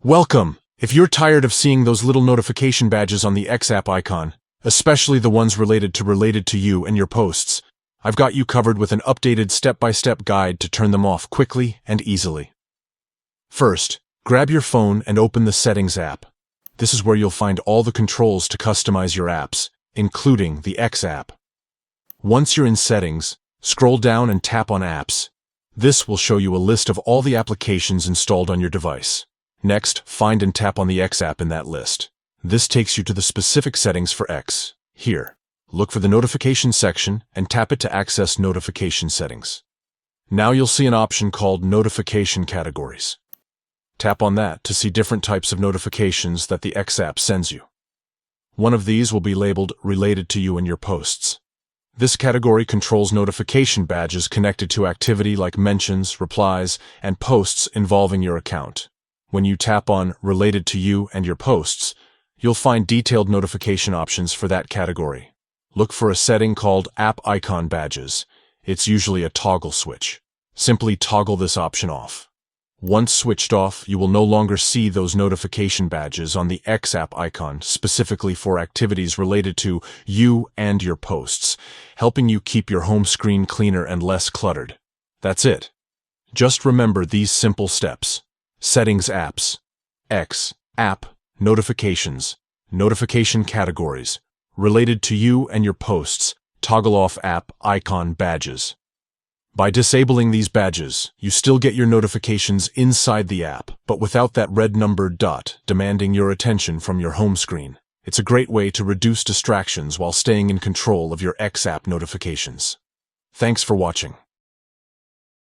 Welcome! If you're tired of seeing those little notification badges on the X app icon, especially the ones related to you and your posts, I've got you covered with an updated step-by-step guide to turn them off quickly and easily. First, grab your phone and open the Settings app. This is where you'll find all the controls to customize your apps, including the X app. Once you're in Settings, scroll down and tap on Apps. This will show you a list of all the applications installed on your device. Next, find and tap on the X app in that list. This takes you to the specific settings for X. Here, look for the Notification section and tap it to access notification settings. Now you'll see an option called Notification Categories. Tap on that to see different types of notifications that the X app sends you. One of these will be labeled Related to You and Your Posts. This category controls notification badges connected to activity like mentions, replies, and posts involving your account. When you tap on Related to You and Your Posts, you'll find detailed notification options for that category. Look for a setting called App Icon Badges. It's usually a toggle switch. Simply toggle this option off. Once switched off, you will no longer see those notification badges on the X app icon specifically for activities related to you and your posts, helping you keep your home screen cleaner and less cluttered. That's it. Just remember these simple steps. Settings apps, X, app, notifications, notification categories, related to you and your posts, toggle off app icon badges. By disabling these badges, you still get your notifications inside the app, but without that red numbered dot demanding your attention from your home screen. It's a great way to reduce distractions while staying in control of your X app notifications. Thanks for watching.